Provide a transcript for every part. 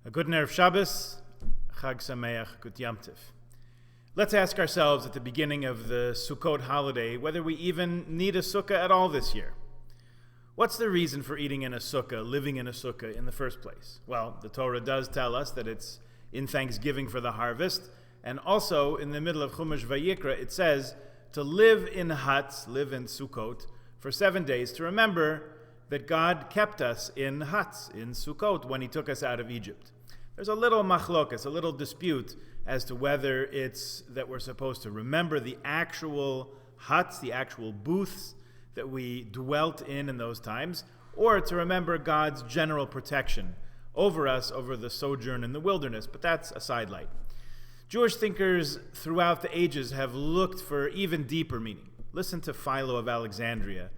A good Erev Shabbos, Chag Sameach, Good Yom Tov. Let's ask ourselves at the beginning of the Sukkot holiday whether we even need a sukkah at all this year. What's the reason for eating in a sukkah, living in a sukkah in the first place? Well, the Torah does tell us that it's in thanksgiving for the harvest, and also in the middle of Chumash Vayikra it says to live in huts, live in Sukkot, for 7 days to remember that God kept us in huts, in Sukkot, when He took us out of Egypt. There's a little machlokas, a little dispute as to whether it's that we're supposed to remember the actual huts, the actual booths that we dwelt in those times, or to remember God's general protection over us, over the sojourn in the wilderness. But that's a sidelight. Jewish thinkers throughout the ages have looked for even deeper meaning. Listen to Philo of Alexandria.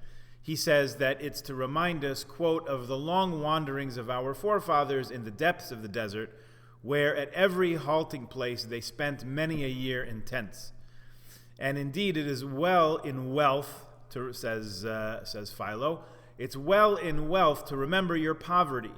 He says that it's to remind us, quote, of the long wanderings of our forefathers in the depths of the desert, where at every halting place they spent many a year in tents. And indeed, it is well in wealth, says Philo, it's well in wealth to remember your poverty.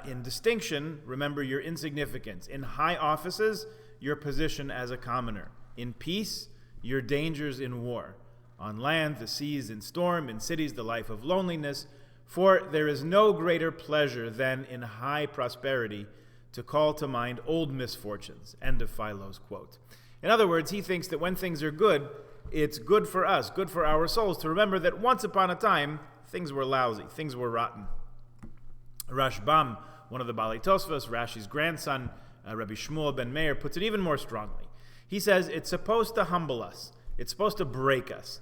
In distinction, remember your insignificance. In high offices, your position as a commoner. In peace, your dangers in war. On land, the seas in storm, in cities, the life of loneliness. For there is no greater pleasure than in high prosperity to call to mind old misfortunes. End of Philo's quote. In other words, he thinks that when things are good, it's good for us, good for our souls, to remember that once upon a time, things were lousy, things were rotten. Rashbam, one of the Balei Tosfos, Rashi's grandson, Rabbi Shmuel ben Meir, puts it even more strongly. He says it's supposed to humble us. It's supposed to break us.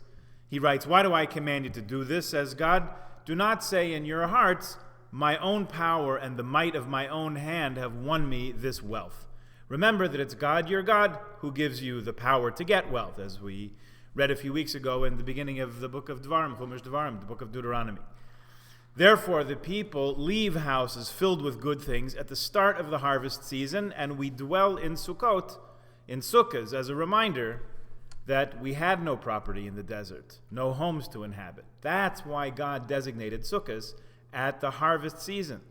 He writes, "Why do I command you to do this?" says God. "Do not say in your hearts, my own power and the might of my own hand have won me this wealth. Remember that it's God, your God, who gives you the power to get wealth," as we read a few weeks ago in the beginning of the book of Dvarim, Chumash Dvarim, the book of Deuteronomy. Therefore, the people leave houses filled with good things at the start of the harvest season, and we dwell in Sukkot, in sukkahs, as a reminder that we had no property in the desert, no homes to inhabit. That's why God designated sukkahs at the harvest season,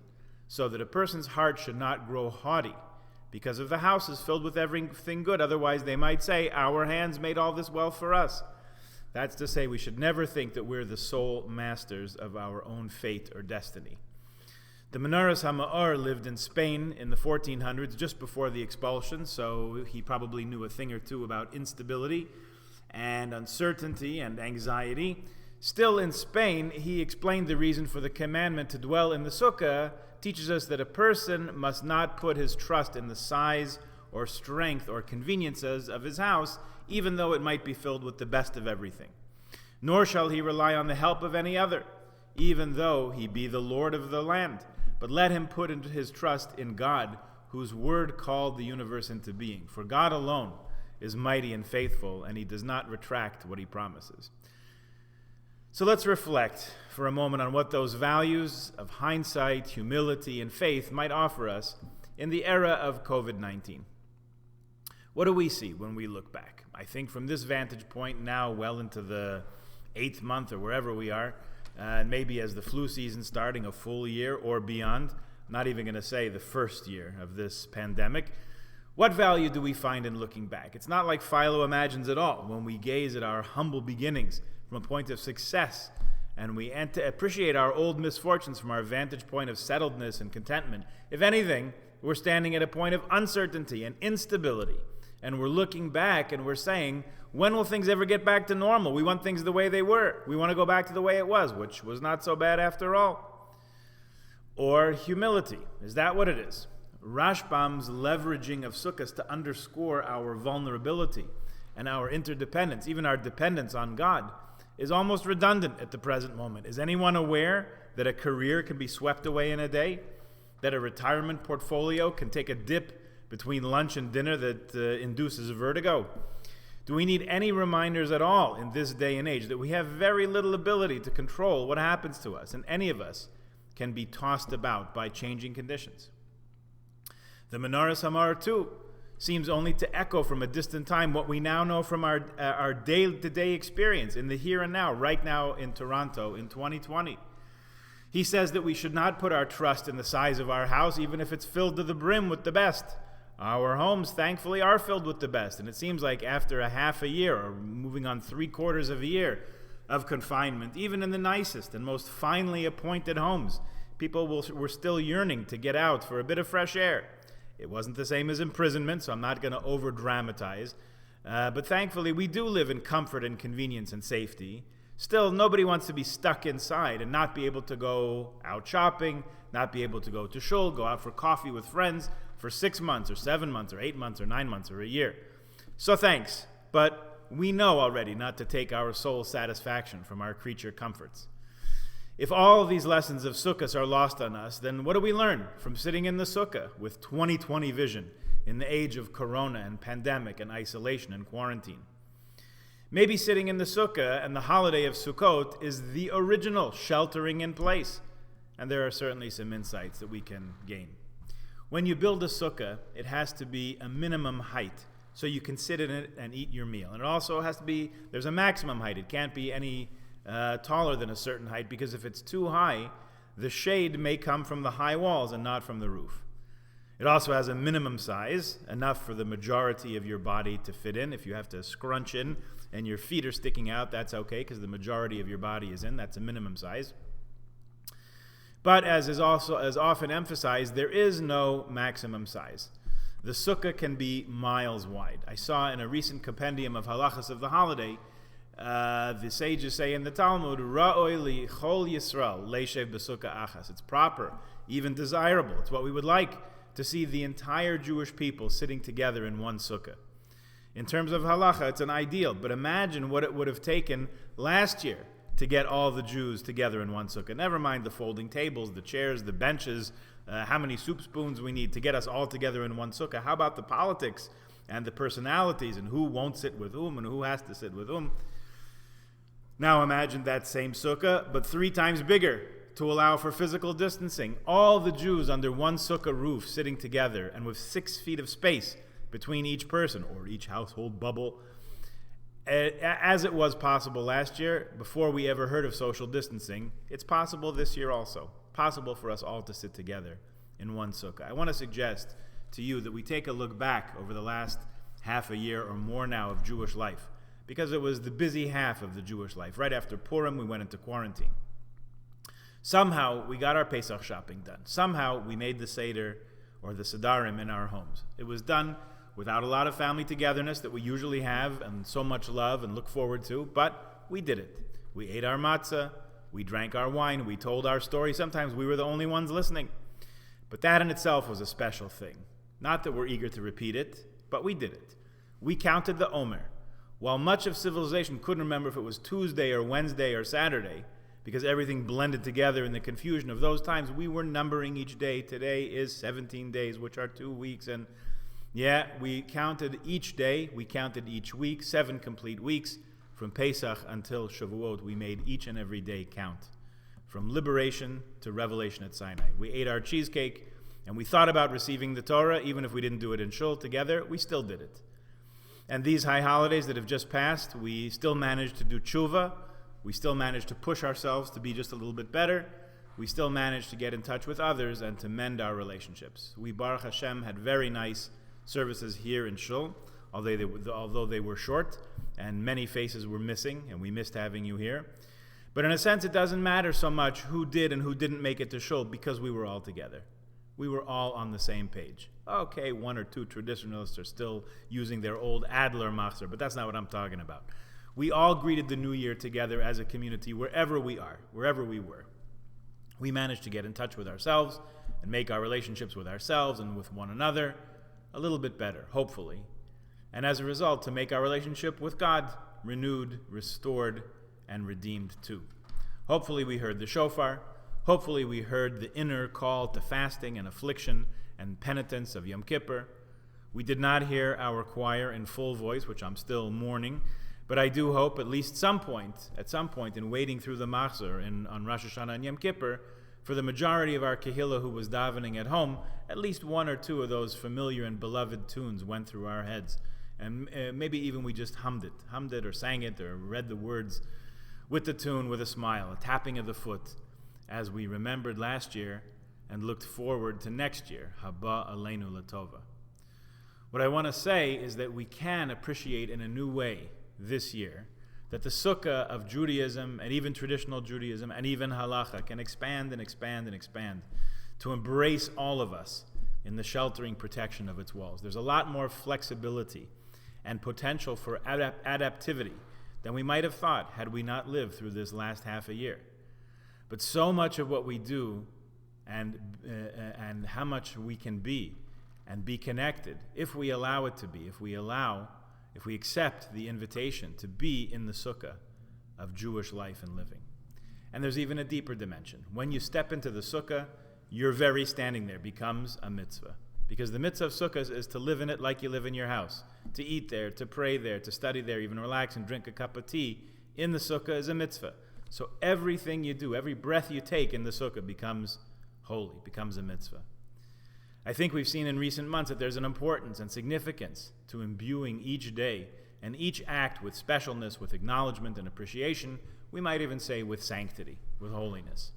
so that a person's heart should not grow haughty because of the houses filled with everything good. Otherwise, they might say, our hands made all this wealth for us. That's to say, we should never think that we're the sole masters of our own fate or destiny. The Menorahs HaMa'or lived in Spain in the 1400s, just before the expulsion, so he probably knew a thing or two about instability and uncertainty and anxiety. Still in Spain, he explained the reason for the commandment to dwell in the sukkah, teaches us that a person must not put his trust in the size or strength or conveniences of his house, even though it might be filled with the best of everything. Nor shall he rely on the help of any other, even though he be the Lord of the land. But let him put into his trust in God, whose word called the universe into being. For God alone is mighty and faithful, and He does not retract what He promises. So let's reflect for a moment on what those values of hindsight, humility, and faith might offer us in the era of COVID-19. What do we see when we look back? I think from this vantage point now, well into the 8th month or wherever we are, and maybe as the flu season starting a full year or beyond, not even going to say the first year of this pandemic, what value do we find in looking back? It's not like Philo imagines at all when we gaze at our humble beginnings from a point of success, and we appreciate our old misfortunes from our vantage point of settledness and contentment. If anything, we're standing at a point of uncertainty and instability, and we're looking back and we're saying, when will things ever get back to normal? We want things the way they were. We want to go back to the way it was, which was not so bad after all. Or humility. Is that what it is? Rashbam's leveraging of sukkahs to underscore our vulnerability and our interdependence, even our dependence on God, is almost redundant at the present moment. Is anyone aware that a career can be swept away in a day? That a retirement portfolio can take a dip between lunch and dinner that induces vertigo? Do we need any reminders at all in this day and age that we have very little ability to control what happens to us, and any of us can be tossed about by changing conditions? The Menorahs HaMa'or, too, seems only to echo from a distant time what we now know from our day-to-day experience in the here and now, right now in Toronto in 2020. He says that we should not put our trust in the size of our house, even if it's filled to the brim with the best. Our homes, thankfully, are filled with the best, and it seems like after a half a year, or moving on 3/4 of a year of confinement, even in the nicest and most finely appointed homes, people were still yearning to get out for a bit of fresh air. It wasn't the same as imprisonment, so I'm not going to over-dramatize, but thankfully we do live in comfort and convenience and safety. Still, nobody wants to be stuck inside and not be able to go out shopping, not be able to go to shul, go out for coffee with friends for 6 months or 7 months or 8 months or 9 months or a year. So thanks, but we know already not to take our soul satisfaction from our creature comforts. If all these lessons of Sukkot are lost on us, then what do we learn from sitting in the Sukkah with 20/20 vision in the age of corona and pandemic and isolation and quarantine? Maybe sitting in the Sukkah and the holiday of Sukkot is the original sheltering in place, and there are certainly some insights that we can gain. When you build a Sukkah, it has to be a minimum height, so you can sit in it and eat your meal. And it also has to be, there's a maximum height. It can't be any taller than a certain height, because if it's too high, the shade may come from the high walls and not from the roof. It also has a minimum size, enough for the majority of your body to fit in. If you have to scrunch in and your feet are sticking out, that's okay, because the majority of your body is in. That's a minimum size. But as often emphasized, there is no maximum size. The sukkah can be miles wide. I saw in a recent compendium of halachas of the holiday, the sages say in the Talmud, Ra'oi li chol Yisrael leishev b'sukkah achas. It's proper, even desirable. It's what we would like to see the entire Jewish people sitting together in one sukkah. In terms of halacha, it's an ideal, but imagine what it would have taken last year to get all the Jews together in one sukkah. Never mind the folding tables, the chairs, the benches, how many soup spoons we need to get us all together in one sukkah. How about the politics and the personalities and who won't sit with whom and who has to sit with whom? Now imagine that same sukkah, but 3 times bigger to allow for physical distancing. All the Jews under one sukkah roof sitting together and with 6 feet of space between each person or each household bubble, as it was possible last year, before we ever heard of social distancing. It's possible this year also. Possible for us all to sit together in one sukkah. I want to suggest to you that we take a look back over the last half a year or more now of Jewish life, because it was the busy half of the Jewish life. Right after Purim, we went into quarantine. Somehow, we got our Pesach shopping done. Somehow, we made the Seder or the Sedarim in our homes. It was done without a lot of family togetherness that we usually have and so much love and look forward to, but we did it. We ate our matzah, we drank our wine, we told our story. Sometimes we were the only ones listening. But that in itself was a special thing. Not that we're eager to repeat it, but we did it. We counted the Omer. While much of civilization couldn't remember if it was Tuesday or Wednesday or Saturday, because everything blended together in the confusion of those times, we were numbering each day. Today is 17 days, which are 2 weeks, and we counted each day, we counted each week, 7 complete weeks. From Pesach until Shavuot, we made each and every day count. From liberation to revelation at Sinai. We ate our cheesecake, and we thought about receiving the Torah, even if we didn't do it in shul together, we still did it. And these high holidays that have just passed, we still managed to do tshuva, we still managed to push ourselves to be just a little bit better, we still managed to get in touch with others and to mend our relationships. We, Baruch Hashem, had very nice services here in shul, although they were short and many faces were missing, and we missed having you here. But in a sense, it doesn't matter so much who did and who didn't make it to shul, because we were all together. We were all on the same page. Okay, 1 or 2 traditionalists are still using their old Adler machzor, but that's not what I'm talking about. We all greeted the new year together as a community wherever we are, wherever we were. We managed to get in touch with ourselves and make our relationships with ourselves and with one another a little bit better, hopefully. And as a result, to make our relationship with God renewed, restored, and redeemed too. Hopefully we heard the shofar. Hopefully we heard the inner call to fasting and affliction and penitence of Yom Kippur. We did not hear our choir in full voice, which I'm still mourning, but I do hope at some point in wading through the machzor on Rosh Hashanah and Yom Kippur, for the majority of our kehillah who was davening at home, at least 1 or 2 of those familiar and beloved tunes went through our heads. And maybe even we just hummed it or sang it or read the words with the tune with a smile, a tapping of the foot, as we remembered last year and looked forward to next year, Haba Aleinu Latova. What I want to say is that we can appreciate in a new way this year that the sukkah of Judaism and even traditional Judaism and even halacha can expand and expand and expand to embrace all of us in the sheltering protection of its walls. There's a lot more flexibility and potential for adaptivity than we might have thought had we not lived through this last half a year. But so much of what we do and how much we can be and be connected, if we allow it to be, if we accept the invitation to be in the sukkah of Jewish life and living. And there's even a deeper dimension. When you step into the sukkah, your very standing there becomes a mitzvah. Because the mitzvah of sukkahs is to live in it like you live in your house. To eat there, to pray there, to study there, even relax and drink a cup of tea in the sukkah is a mitzvah. So everything you do, every breath you take in the sukkah becomes holy, becomes a mitzvah. I think we've seen in recent months that there's an importance and significance to imbuing each day and each act with specialness, with acknowledgement and appreciation, we might even say with sanctity, with holiness.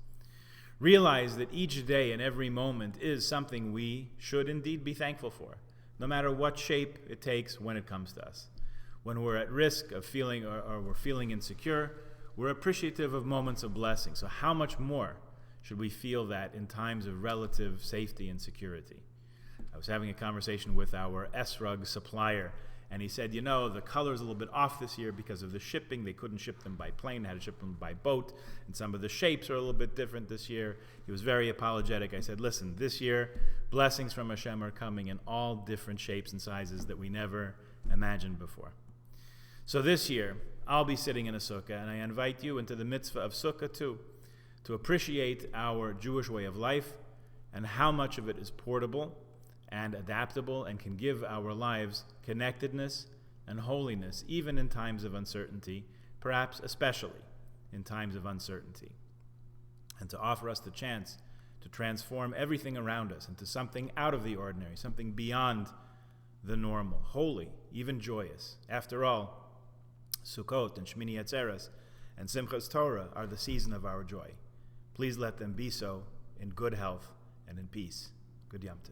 Realize that each day and every moment is something we should indeed be thankful for, no matter what shape it takes when it comes to us. When we're at risk of feeling or we're feeling insecure, we're appreciative of moments of blessing. So how much more should we feel that in times of relative safety and security? I was having a conversation with our S-Rug supplier, and he said, the color's a little bit off this year because of the shipping. They couldn't ship them by plane, had to ship them by boat, and some of the shapes are a little bit different this year. He was very apologetic. I said, listen, this year, blessings from Hashem are coming in all different shapes and sizes that we never imagined before. So this year, I'll be sitting in a sukkah, and I invite you into the mitzvah of sukkah too, to appreciate our Jewish way of life and how much of it is portable and adaptable and can give our lives connectedness and holiness, even in times of uncertainty, perhaps especially in times of uncertainty, and to offer us the chance to transform everything around us into something out of the ordinary, something beyond the normal, holy, even joyous. After all, Sukkot and Shmini Atzeres and Simchas Torah are the season of our joy. Please let them be so in good health and in peace. Good Yom Tov.